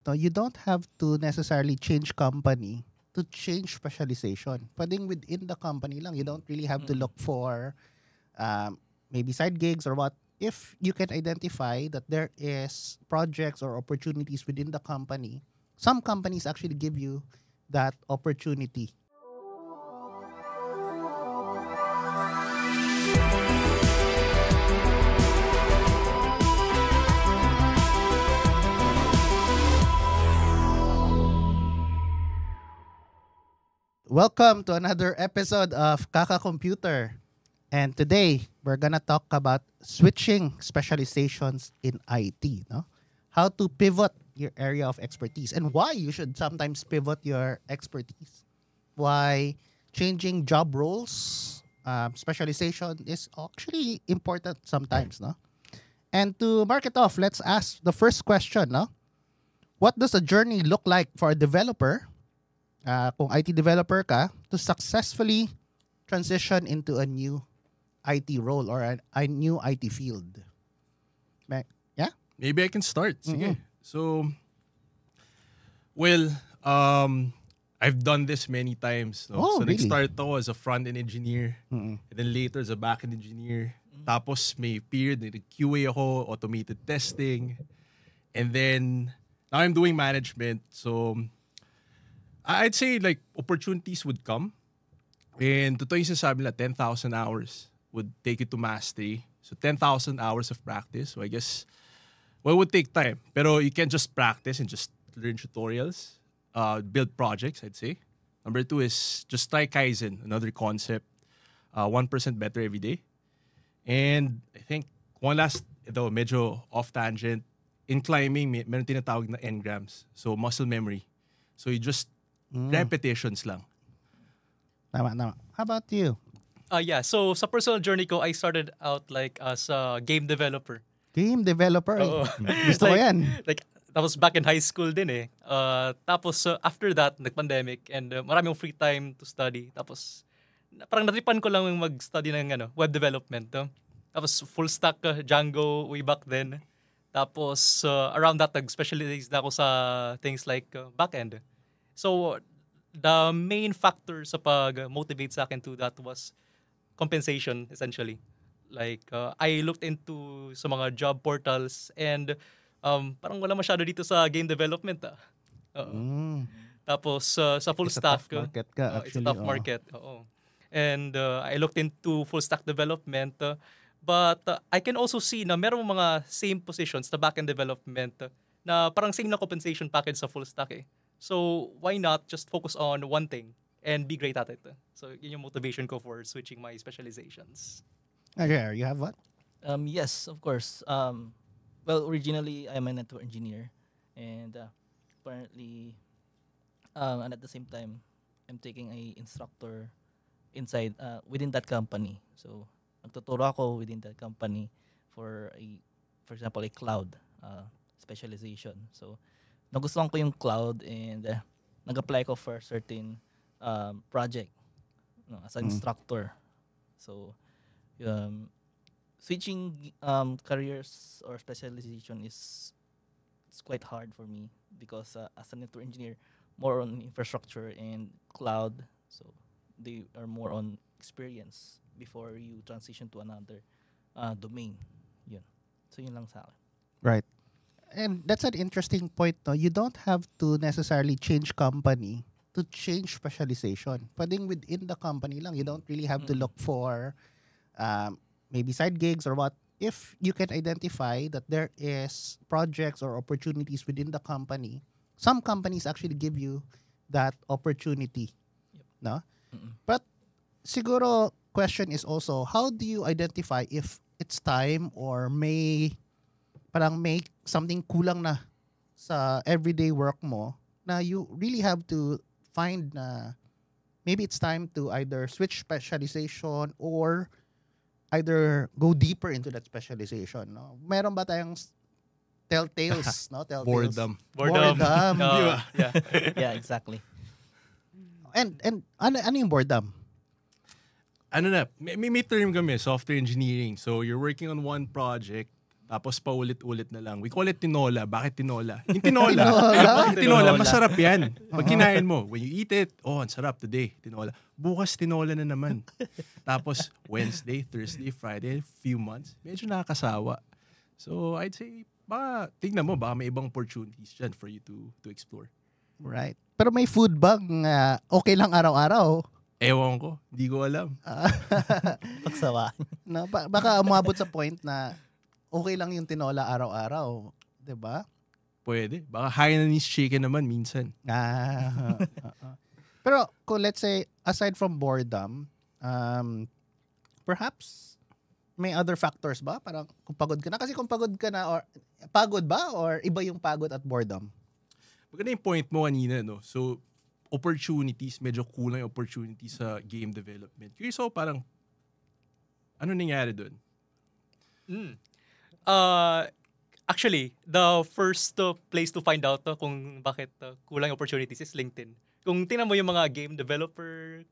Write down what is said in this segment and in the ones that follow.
No, you don't have to necessarily change company to change specialization. Pwedeng within the company lang. You don't really have to look for maybe side gigs or what. If you can identify that there is projects or opportunities within the company, some companies actually give you that opportunity. Welcome to another episode of Kaka Computer. And today, we're gonna talk about switching specializations in IT, no? How to pivot your area of expertise and why you should sometimes pivot your expertise. Why changing job roles, specialization is actually important sometimes, no? And to mark it off, let's ask the first question, no? What does a journey look like for a developer, kung IT developer ka, to successfully transition into a new IT role or a new IT field? Yeah? Maybe I can start. Sige. Mm-hmm. So, well, I've done this many times. No? Oh, so, really? nag-start ako as a front-end engineer. Mm-mm. And then later as a back-end engineer. Tapos may period na QA ako, automated testing. And then, now I'm doing management. So, I'd say like opportunities would come. And totoo yung sinasabi nila, 10,000 hours would take you to mastery. So 10,000 hours of practice. So I guess, well, it would take time. Pero you can just practice and just learn tutorials, build projects, I'd say. Number 2 is just try Kaizen, another concept. 1% better every day. And I think one last, ito, medyo off tangent. In climbing, meron tinatawag na engrams. So muscle memory. So you just repetitions lang. Tama. How about you? Yeah, so sa personal journey ko, I started out like as a game developer. Game developer. Oo. Gusto ko yan. Like, tapos back in high school din eh. Tapos after that, nag-pandemic and maraming free time to study. Tapos parang natripan ko lang yung mag-study ng web development. Tapos full stack Django way back then. Tapos around that, nag-specialize na ako sa things like backend. So the main factor sa pag-motivate sa akin to that was compensation, essentially. Like, I looked into sa mga job portals and parang wala masyado dito sa game development. Oo. Tapos, sa full It's a stack. tough market ka, It's a actually. tough market. Oo. And I looked into full stack development. But I can also see na merong mga same positions na backend development na parang same na compensation package sa full stack eh. So, why not just focus on one thing and be great at it? So, yun yung motivation ko for switching my specializations. Okay, you have what? Yes, of course. Well, originally, I'm a network engineer. And apparently, and at the same time, I'm taking a instructor inside, within that company. So, nagtuturo ako within that company for example, a cloud specialization. So, nagustuhan ko yung cloud and nag-apply ko for a certain project as an instructor. So, switching careers or specialization is quite hard for me because as a network engineer, more on infrastructure and cloud. So, they are more on experience before you transition to another domain. Yun. So, yun lang sa akin. Right. And that's an interesting point, no? You don't have to necessarily change company to change specialization. Pwedeng within the company lang. You don't really have to look for maybe side gigs or what. If you can identify that there is projects or opportunities within the company, some companies actually give you that opportunity. Yep. No? But siguro question is also, how do you identify if it's time or may something kulang na sa everyday work mo na you really have to find na maybe it's time to either switch specialization or either go deeper into that specialization, no? Meron ba tayong telltales, no? Telltales. Boredom. Di ba? Yeah. Yeah, exactly. And ano yung boredom? May term kami, software engineering. So you're working on one project, Tapos paulit-ulit na lang. We call it tinola. Bakit tinola? Yung tinola. Tinola? Bakit tinola? Masarap yan. Pag kinain mo, when you eat it, ang sarap today. Tinola. Bukas tinola na naman. Tapos Wednesday, Thursday, Friday, few months, medyo nakakasawa. So I'd say, tignan mo, baka may ibang opportunities dyan for you to explore. Right. Pero may food bang okay lang araw-araw? Ewan ko. Hindi ko alam. Pagsawaan. No, baka umabot sa point na okay lang yung tinola araw-araw. 'Di ba? Pwede. Baka Hainanese chicken naman minsan. Pero kung let's say, aside from boredom, perhaps may other factors ba? Parang kung pagod ka na. Kasi kung pagod ka na, or pagod ba? Or iba yung pagod at boredom? Maganda yung point mo kanina, no? So, opportunities, medyo kulang yung opportunities sa game development. Curious ako parang, ano nangyari doon? Actually, the first place to find out kung bakit kulang opportunities is LinkedIn. Kung tingnan mo yung mga game developer,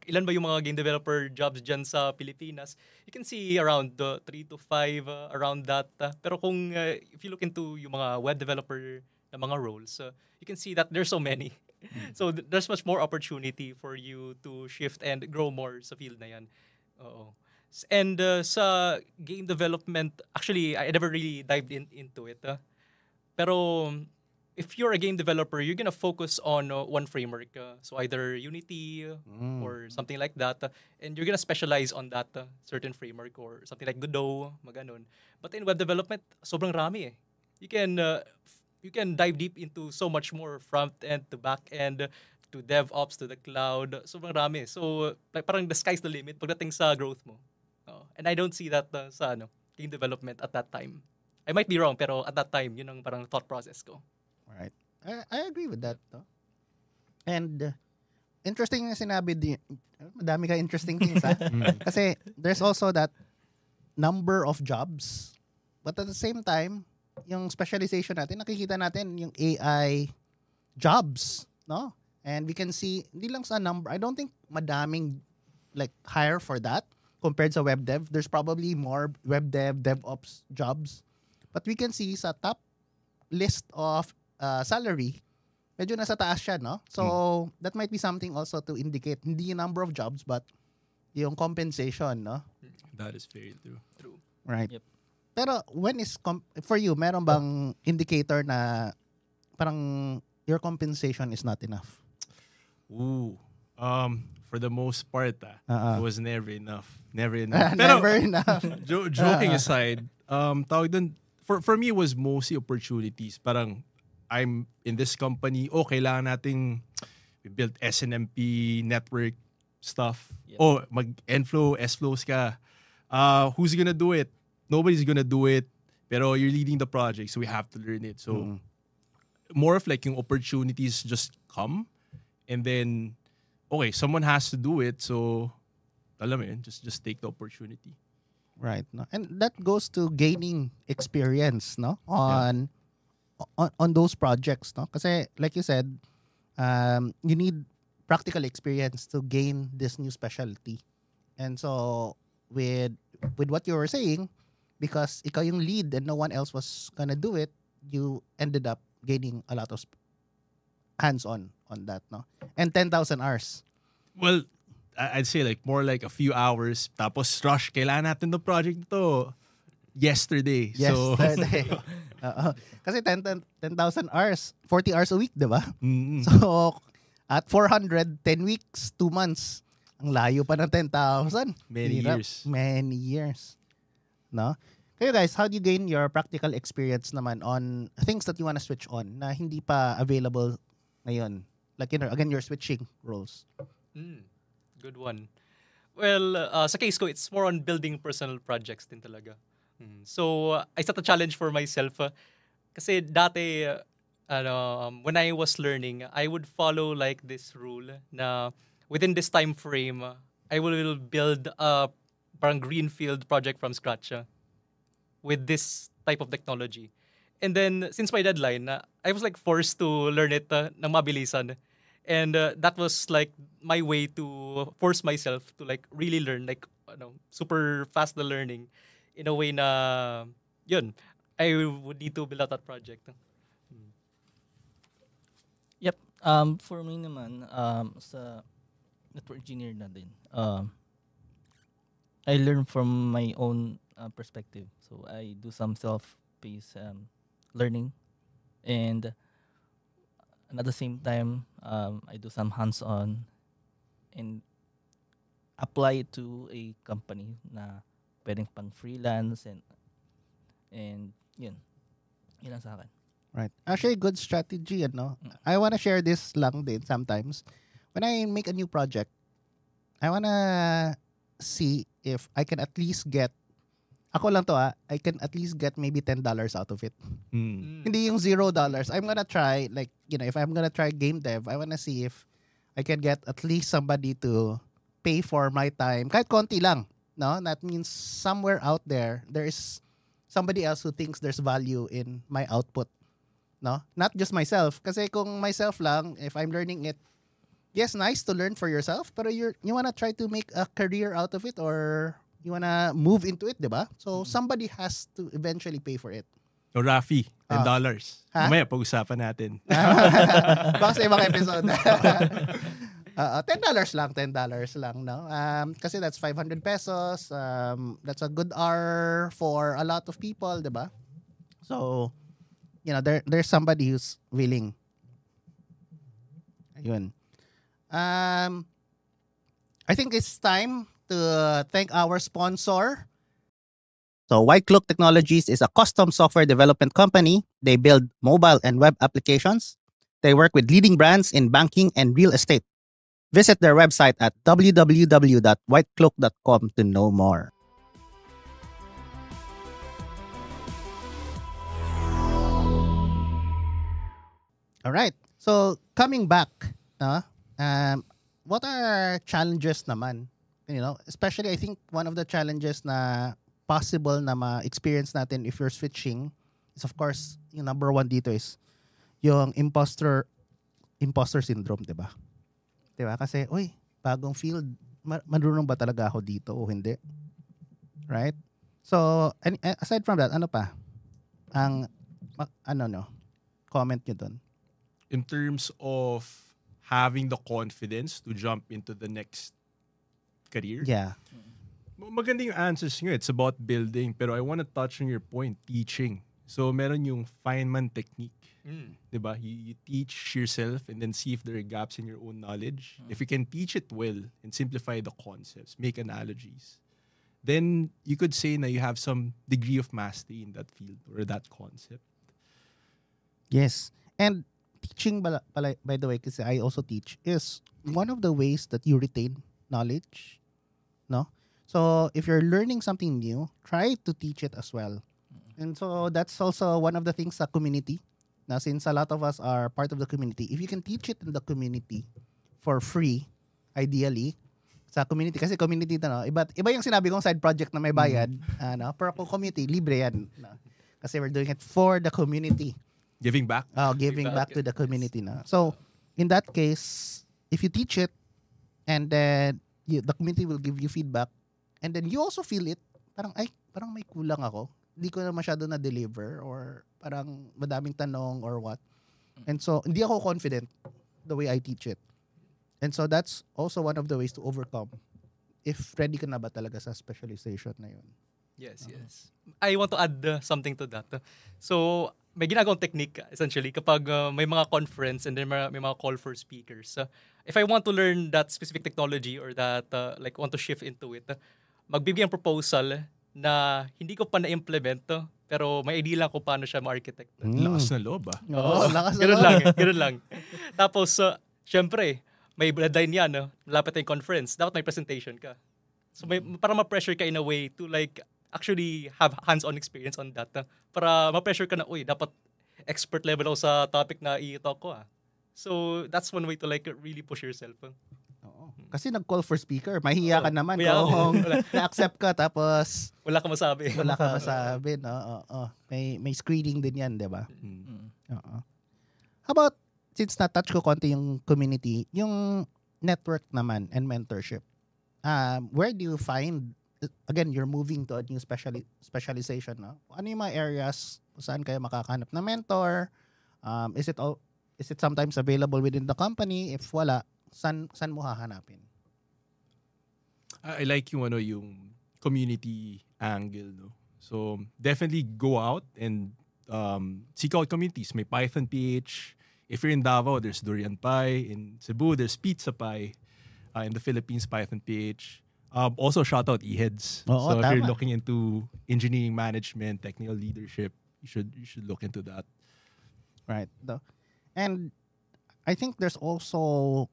ilan ba yung mga game developer jobs dyan sa Pilipinas, you can see around 3 to 5, around that. Pero kung if you look into yung mga web developer na mga roles, you can see that there's so many. So there's much more opportunity for you to shift and grow more sa field na yan. Oo. And sa game development, actually, I never really dived into it. Pero if you're a game developer, you're gonna focus on one framework. So either Unity or something like that. And you're gonna specialize on that certain framework or something like Godot, maganon. But in web development, sobrang rami eh. You can dive deep into so much more, front end to back end to DevOps to the cloud. Sobrang rami. So like, parang the sky's the limit pagdating sa growth mo. And I don't see that sa game development at that time. I might be wrong, pero at that time, yun ang parang thought process ko. Right. I agree with that. No? And interesting na sinabi din. Madami ka interesting things ha. Kasi there's also that number of jobs. But at the same time, yung specialization natin, nakikita natin yung AI jobs, no? And we can see, hindi lang sa number, I don't think madaming like hire for that compared sa web dev. There's probably more web dev, DevOps jobs. But we can see sa top list of salary, medyo nasa taas siya, no? So, that might be something also to indicate, hindi yung number of jobs, but yung compensation, no? That is very true. Right. Yep. Pero when is for you, meron bang indicator na parang your compensation is not enough? For the most part, it was never enough. Never Never enough. Joking aside, tawag dun, for me, it was mostly opportunities. Parang, I'm in this company, kailangan nating we built SNMP network stuff. Yep. Mag-Enflow, S-Flows ka. Who's gonna do it? Nobody's gonna do it. Pero you're leading the project, so we have to learn it. So, more of like yung opportunities just come. And then, okay, someone has to do it. So, alam mo yun, just take the opportunity. Right. No? And that goes to gaining experience, no? On those projects, no? Kasi like you said, you need practical experience to gain this new specialty. And so with what you were saying, because ikaw yung lead and no one else was gonna do it, you ended up gaining a lot of hands-on on that, no? And 10,000 hours. Well, I'd say like more like a few hours. Tapos rush, kailangan natin the project to yesterday. Yesterday. Kasi 10,000 hours, 40 hours a week, di ba? Mm-hmm. So, at 400, 10 weeks, 2 months. Ang layo pa ng 10,000. Many years. Many years. No? Kayo guys, how do you gain your practical experience naman on things that you wanna switch on na hindi pa available ngayon? Like, again, you're switching roles. Good one. Well, sa case ko, it's more on building personal projects din talaga. So, I set a challenge for myself. Kasi dati, when I was learning, I would follow like this rule na within this time frame, I will build a parang greenfield project from scratch with this type of technology. And then, since my deadline, I was like forced to learn it ng mabilisan. And that was like my way to force myself to like really learn, like super fast the learning in a way na yun, I would need to build out that project. Yep. For me naman, sa network engineer na din, I learn from my own perspective. So I do some self-paced learning, and at the same time, I do some hands-on and apply it to a company na pwedeng pang freelance and yun. Yun lang sa akin. Right. Actually, good strategy, ano? I wanna share this lang din sometimes. When I make a new project, I wanna see if I can at least get, ako lang to I can at least get maybe $10 out of it. Hindi yung $0. I'm gonna try, like, if I'm gonna try game dev, I wanna see if I can get at least somebody to pay for my time. Kahit konti lang, no? That means somewhere out there is somebody else who thinks there's value in my output. No? Not just myself. Kasi kung myself lang, if I'm learning it, yes, nice to learn for yourself, pero you wanna try to make a career out of it or you wanna move into it, diba? So, somebody has to eventually pay for it. O Rafi, $10. Ha? Mamaya, pag-usapan natin. Baka sa ibang episode. $10 lang, no? Kasi that's 500 pesos. That's a good hour for a lot of people, diba? So, there's somebody who's willing. Ayun. I think it's time to thank our sponsor. So, White Cloak Technologies is a custom software development company. They build mobile and web applications. They work with leading brands in banking and real estate. Visit their website at www.whitecloak.com to know more. All right. So, coming back, what are challenges naman? Especially I think one of the challenges na possible na ma-experience natin if you're switching is, of course, yung number one dito is yung imposter syndrome, 'di ba? 'Di ba? Kasi, bagong field, marunong ba talaga ako dito o hindi? Right? So, and aside from that, ano pa? Ang comment nyo dun? In terms of having the confidence to jump into the next career. Yeah. Maganda yung answers nyo. It's about building. Pero I want to touch on your point, teaching. So, meron yung Feynman technique. Diba? You teach yourself and then see if there are gaps in your own knowledge. If you can teach it well and simplify the concepts, make analogies, then you could say na you have some degree of mastery in that field or that concept. Yes. And teaching, by the way, kasi I also teach, is one of the ways that you retain knowledge. No? So, if you're learning something new, try to teach it as well. And so, that's also one of the things sa community. Now, since a lot of us are part of the community, if you can teach it in the community for free, ideally, sa community, kasi community iba yung sinabi kong side project na may bayad, pero kung community, libre yan. Kasi we're doing it for the community. Giving back? Giving back to the community na. So, in that case, if you teach it, and then the community will give you feedback, and then you also feel it, parang may kulang ako. Hindi ko na masyado na-deliver or parang madaming tanong or what. And so, hindi ako confident the way I teach it. And so, that's also one of the ways to overcome if ready ka na ba talaga sa specialization na yun. Yes. I want to add something to that. So, may ginagawang technique essentially kapag may mga conference and then may mga call for speakers. If I want to learn that specific technology or that want to shift into it, magbibigay ang proposal na hindi ko pa na-implement pero may idea lang kung paano siya ma-architect. Lakas na loob Lakas na Ganun lang. Tapos, syempre, may deadline yan. Malapit na yung conference. Dapat may presentation ka. So, para ma-pressure ka in a way to actually have hands-on experience on that. Para ma-pressure ka na, dapat expert level ako sa topic na i-talk ko. So, that's one way to really push yourself. Kasi nag-call for speaker. Mahiya ka naman kung na-accept ka tapos wala ka masabi. No? May screening din yan, di ba? How about, since na-touch ko konti yung community, yung network naman and mentorship, where do you find again, you're moving to a new specialization, no? Ano yung mga areas kung saan kayo makakahanap na mentor? Is it sometimes available within the company? If wala, saan mo hahanapin? I like yung community angle, no? So definitely go out and seek out communities. May Python PH. If you're in Davao, there's Durian Pie. In Cebu, there's Pizza Pie. In the Philippines, Python PH. Also, shout out eHeads. Oo, So if you're tama. looking into engineering management, technical leadership, you should look into that. Right. And I think there's also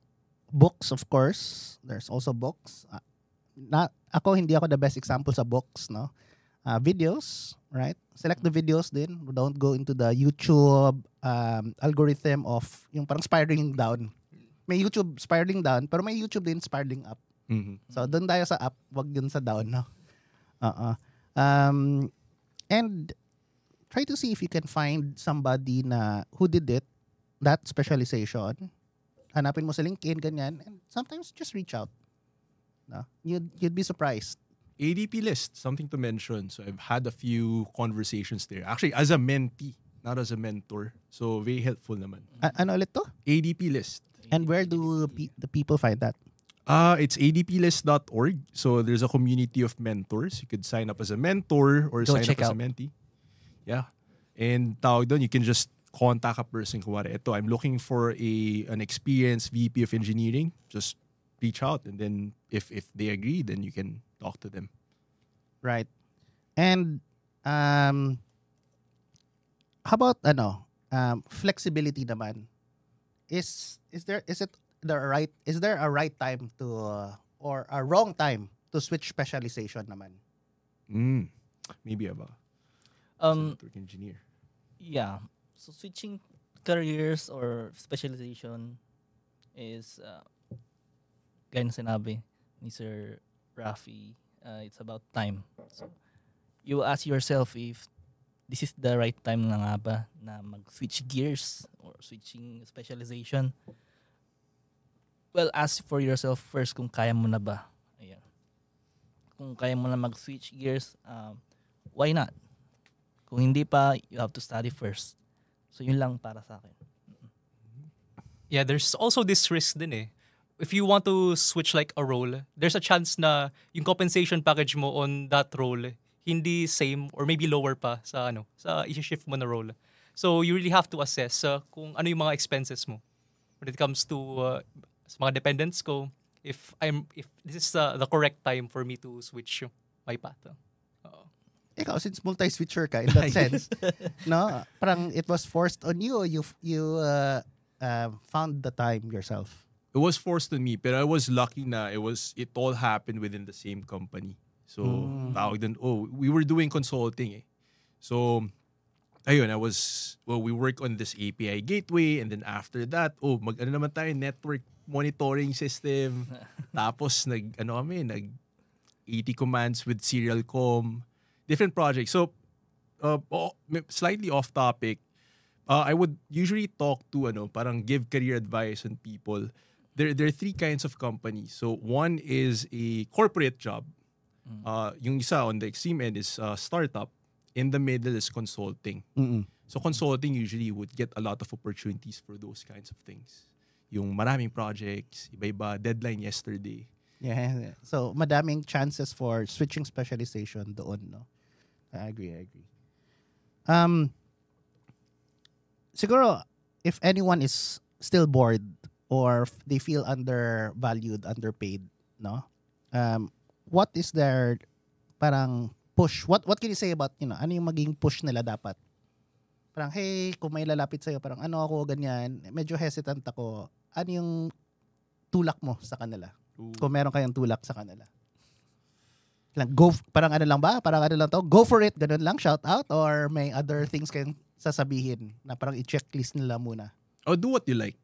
books, of course. There's also books. Hindi ako the best example sa books, no? Videos, right? Select the videos din. Don't go into the YouTube algorithm of yung parang spiraling down. May YouTube spiraling down, pero may YouTube din spiraling up. Mhm. So, doon tayo sa up, wag yun sa down, no? And try to see if you can find somebody who did that specialization. Hanapin mo sa LinkedIn, ganyan. And sometimes just reach out. No? You'd be surprised. ADP list, something to mention. So I've had a few conversations there. Actually, as a mentee, not as a mentor. So very helpful naman. Ano ulit to? ADP list. And where do the people find that? It's adplist.org. So there's a community of mentors. You could sign up as a mentor or Go sign check up as out. a mentee. Yeah. And tawag doon, you can just contact a person. Kuwari, ito, I'm looking for an experienced VP of engineering. Just reach out. And then if they agree, then you can talk to them. Right. And how about flexibility naman? Is there a right time to or a wrong time to switch specialization naman? Maybe a network engineer. Yeah. So switching careers or specialization is gaya na sinabi ni Sir Rafi, it's about time. So you ask yourself if this is the right time na nga ba na mag-switch gears or switching specialization. Well, ask for yourself first kung kaya mo na ba. Ayan. Kung kaya mo na mag-switch gears, why not? Kung hindi pa, you have to study first. So yun lang para sa akin. Yeah, there's also this risk din eh. If you want to switch like a role, there's a chance na yung compensation package mo on that role hindi same or maybe lower pa sa i-shift mo na role. So you really have to assess kung ano yung mga expenses mo when it comes to sa mga dependents ko, if this is the correct time for me to switch my path. Ikaw, since multi-switcher ka in that sense, no? Parang it was forced on you. You found the time yourself. It was forced on me, but I was lucky na it all happened within the same company. So, tawag dun, we were doing consulting eh. So, ayun, we work on this API gateway, and then after that, mag-ano naman tayo, network monitoring system. Tapos, nag 80 commands with Serialcom. Different projects. So, slightly off topic, I would usually talk to, parang give career advice on people. There are three kinds of companies. So, one is a corporate job. Yung isa on the extreme end is startup. In the middle is consulting. Mm-mm. So, consulting usually would get a lot of opportunities for those kinds of things. Yung maraming projects, iba-iba, deadline yesterday. Yeah. So, madaming chances for switching specialization doon, no? I agree. Siguro, if anyone is still bored or they feel undervalued, underpaid, no? What is their parang push? What can you say about, ano yung maging push nila dapat? Parang, hey, kung may lalapit sa'yo, parang ano ako, ganyan, medyo hesitant ako. Ano yung tulak mo sa kanila? Kung meron kayong tulak sa kanila. Parang ano lang ba? Parang ano lang to? Go for it. Ganun lang, shout out? Or may other things kayong sasabihin na parang i-checklist nila muna? Do what you like.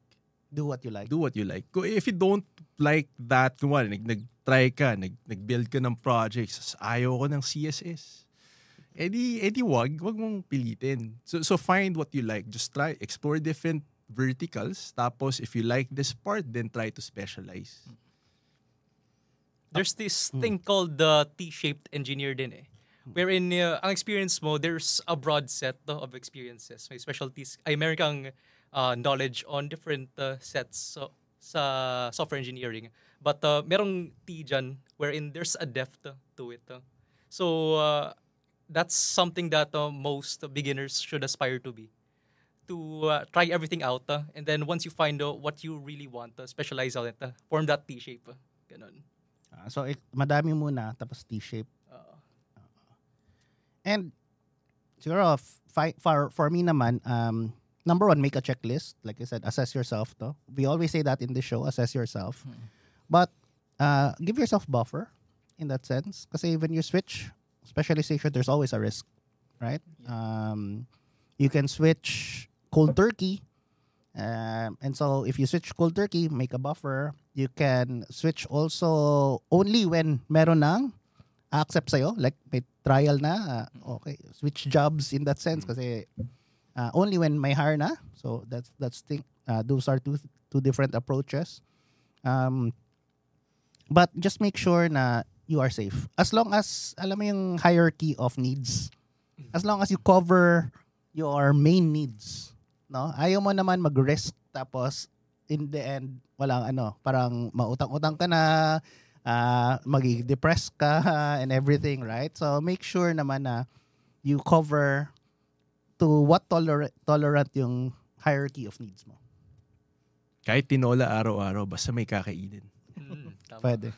Do what you like. Do what you like. If you don't like that, kumari, nag-try ka, nag-build ka ng projects, ayaw ko ng CSS. Edi wag mong pilitin. So find what you like. Just try, explore different verticals. Tapos if you like this part, then try to specialize. There's this thing called the T-shaped engineer din eh. Wherein ang experience mo, there's a broad set of experiences. May specialties. Ay, meron kang knowledge on different sets sa software engineering. But merong T dyan wherein there's a depth to it. So that's something that most beginners should aspire to be. To try everything out. And then once you find what you really want, specialize on it. Form that T-shape. Ganon. So, madami muna, tapos T-shape. And siguro, for me naman, number one, make a checklist. Like I said, assess yourself. No? We always say that in the show, assess yourself. But give yourself buffer in that sense. Kasi when you switch specialization, there's always a risk, right? You can switch cold turkey. And so if you switch cold turkey, make a buffer. You can switch also only when meron nang accept sa'yo. Like may trial na. Okay, switch jobs in that sense. Kasi only when may hire na. So that's thing. Those are two different approaches. But just make sure na you are safe. As long as, alam mo yung hierarchy of needs. As long as you cover your main needs. No? Ayaw mo naman mag-risk tapos in the end, walang parang mautang-utang ka na, magi-depress ka and everything, right? So make sure naman na you cover to what tolerant yung hierarchy of needs mo. Kahit tinola araw-araw, basta may kakainin. Tama. Pwede.